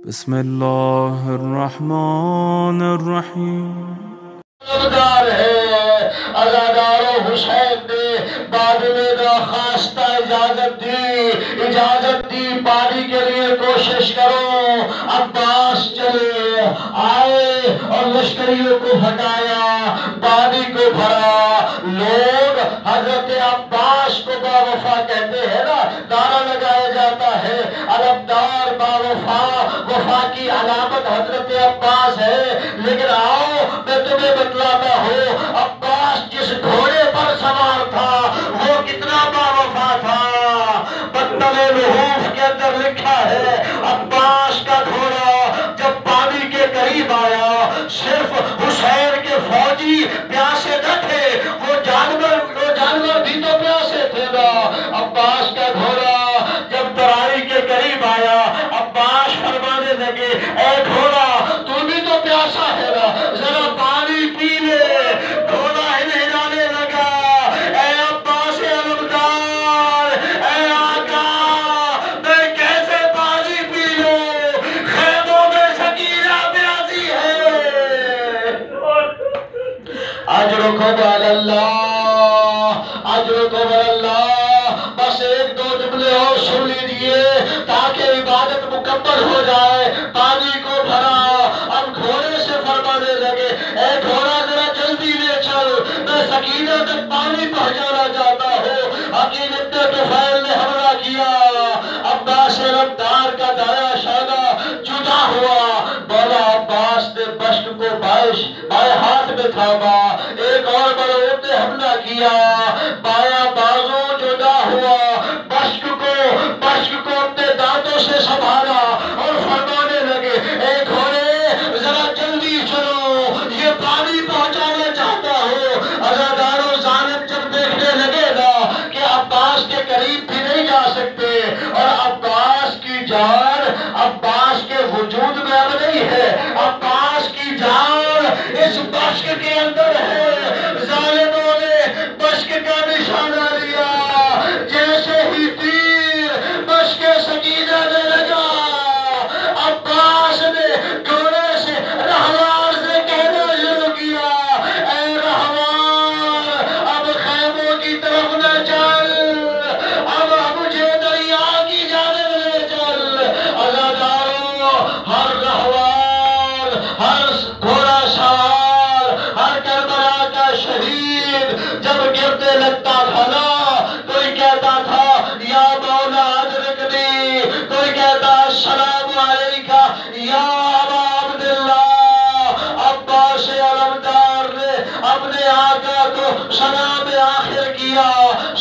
بسم الله الرحمن الرحیم. طلبگار ہے عزادار و حسین نے بعد میں درخواستہ اجازت دی پانی کے لیے کوشش کرو. عباس چلے آئے اور لشکریوں کو ہٹایا، پانی کو بھرا. لوگ حضرت عباس کو باوفا کہتے ہیں نا، نعرہ لگایا جاتا ہے علمدار باوفا، وفا کی علامت حضرت عباس ہے. لیکن آؤ میں تمہیں بتلاتا ہوں عباس جس گھوڑے پر سوار تھا وہ کتنا باوفا تھا. مکتب لحوف کے اندر لکھا ہے عباس کا گھوڑا جب پانی کے قریب آیا، صرف حسین کے فوجی پیاسے نہ تھے، وہ جانور بھی تو پیاسے تھے نا. عباس کا گھوڑا جب ترائی کے قریب آیا، عباس فرمانے لگے اے گھوڑا تو بھی تو پیاسا ہے نا، ذرا پانی پی لے. گھوڑا ہلانے لگا، اے عباس علمدار، اے آقا میں کیسے پانی پی لوں، خیموں میں سکینہ پیاسی ہے. اجرکم علی اللہ، اجرکم علی اللہ. بس ایک دو جملے اور سن لیجئے تاکہ عبادت مکمل ہو جائے. پانی کو بھرا، اب گھوڑے سے فرمانے لگے اے گھوڑا ذرا جلدی لے چل، میں سکینہ تک پانی پہنچانا چاہتا ہوں. عقیل ابن طفیل نے حملہ کیا، عباس علمدار کا دایا شانہ جدا ہوا. مولا عباس نے بشت کو بائیں ہاتھ میں تھاما. ایک اور ملعون نے حملہ کیا، بایاں بازو جدا ہوا. بشت کو اپنے دانتوں سے سنبھالا اور فرمانے لگے اے گھوڑے ذرا جلدی چلو، یہ پانی پہنچانا چاہتا ہوں. عزادار و ظالم جب دیکھنے لگے نا کہ عباس کے قریب بھی نہیں جا سکتے اور عباس کی جان عباس کے وجود میں اب نہیں ہے، عباس کی جان اس بشک کے اندر ہے. ظالموں نے بشک کا نشانہ لیا، جیسے ہی تیر بشک سکینہ نے لگا، عباس نے گھوڑے سے رہوار سے کہنا شروع کیا اے رہوار اب خیموں کی طرف نہ چل، اب مجھے دریا کی جانب لے چل. عزاداروں، ہر رہوار، ہر گھوڑا سوار، ہر کربلا کا شہید جب گرنے لگتا تھا نا، کوئی کہتا تھا یا مولا ادرکنی، کوئی کہتا السلام علیکہ یا ابا عبداللہ. عباس علمدار نے اپنے آقا کو سلام آخر کیا،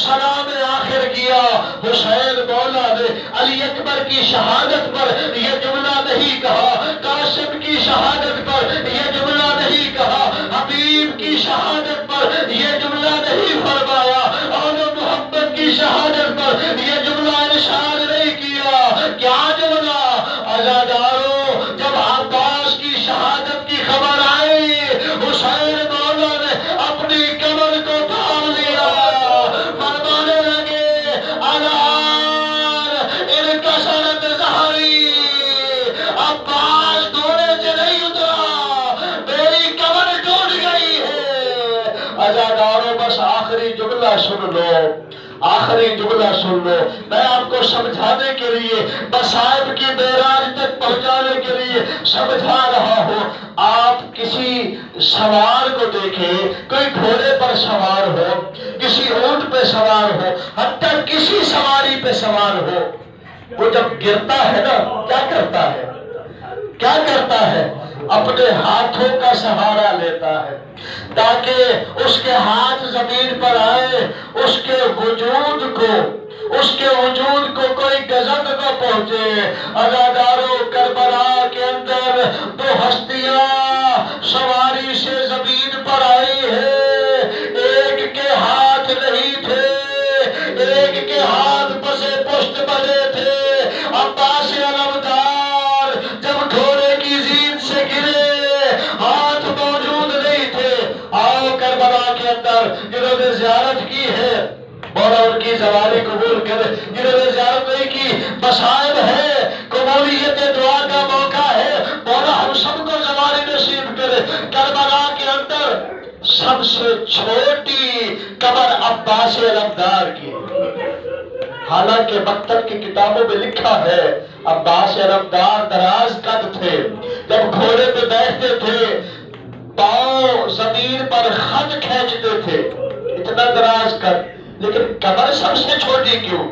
سلام آخر کیا. حسین مولا نے علی اکبر کی شہادت پر یہ جملہ نہیں کہا، قاسم کی شہادت پر یہ جملہ نہیں کہا، حبیب کی شہادت پر یہ جملہ نہیں فرمایا، اور محمد کی شہادت پر یہ جملہ ارشاد نہیں کیا. کیا جملہ؟ عزاداروں، جب عباس کی شہادت کی خبر آئی، حسین مولا نے اپنی کمر کو تھام لیا، فرمانے لگے الان انکسرت ظہری. عباس گھوڑے سے نہیں اترا، میری کمر ٹوٹ گئی ہے. عزاداروں بس آخری جملہ سن لو، آخری جملہ سن لو. میں آپ کو سمجھانے کے لیے، مصائب کی معراج تک پہنچانے کے لیے سمجھا رہا ہوں. آپ کسی سوار کو دیکھیں، کوئی گھوڑے پر سوار ہو، کسی اونٹ پہ سوار ہو، حتیٰ کسی سواری پہ سوار ہو، وہ جب گرتا ہے نا کیا کرتا ہے؟ کیا کرتا ہے؟ اپنے ہاتھوں کا سہارا لیتا ہے تاکہ اس کے ہاتھ زمین پر آئے، اس کے وجود کو کوئی گزند نہ پہنچے. عزاداروں، کربلا کے اندر دو ہستیاں سواری سے زمین پر آئی ہے، ایک کے ہاتھ نہیں تھے، ایک کے ہاتھ پسے پشت بنے تھے. عباس علمدار جب گھوڑے کی زین سے گرے، ہاتھ موجود نہیں تھے. آؤ کربلا کے اندر جنہوں نے زیارت کی ہے مولا ان کی زواری قبول کرے، جنہوں نے زیارت نہیں کی مصائب ہے، قبولیت دعا کا موقع سب سے چھوٹی قبر عباس علمدار کی، حالانکہ مکتب کی کتابوں میں لکھا ہے عباس علمدار دراز قد تھے، جب گھوڑے پہ بیٹھتے تھے پاؤں زمین پر خط کھینچتے تھے، اتنا دراز قد، لیکن قبر سب سے چھوٹی کیوں؟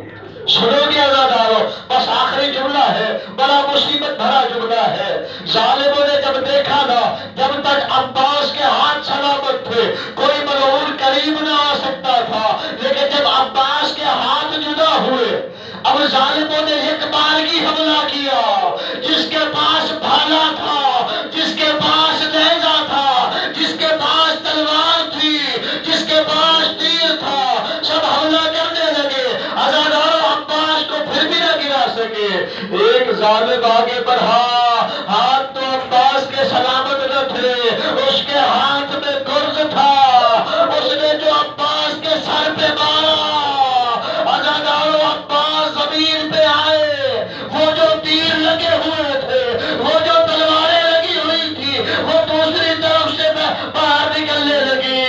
سنو گے عزادارو، بس آخری جملہ ہے، بڑا مصیبت بھرا جملہ ہے۔ ظالموں نے جب دیکھا نا، جب تک عباس کے ہاتھ سلامت تھے کوئی ملعون قریب نہ آ سکتا تھا، لیکن جب عباس کے ہاتھ جدا ہوئے اب ظالموں نے ایک بارگی حملہ کیا۔ جس کے پاس بھالا تھا، جس کے پاس نیزہ تھا، جس کے پاس تلوار تھی، جس کے پاس تیر تھا، سب حملہ کرنے لگے۔ عزادارو پھر بھی نہ گرا سکے۔ ایک ظالم آگے بڑھا، ہاتھ تو عباس کے سلامت نہ تھے، اس کے ہاتھ میں گرز تھا، اس نے جو عباس کے سر پہ مارا، عزادارو عباس زمین پہ آئے، وہ جو تیر لگے ہوئے تھے، وہ جو تلواریں لگی ہوئی تھی، وہ دوسری طرف سے باہر نکلنے لگی،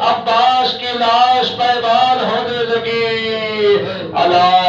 عباس کی لاش پائمال ہونے لگی۔ اللہ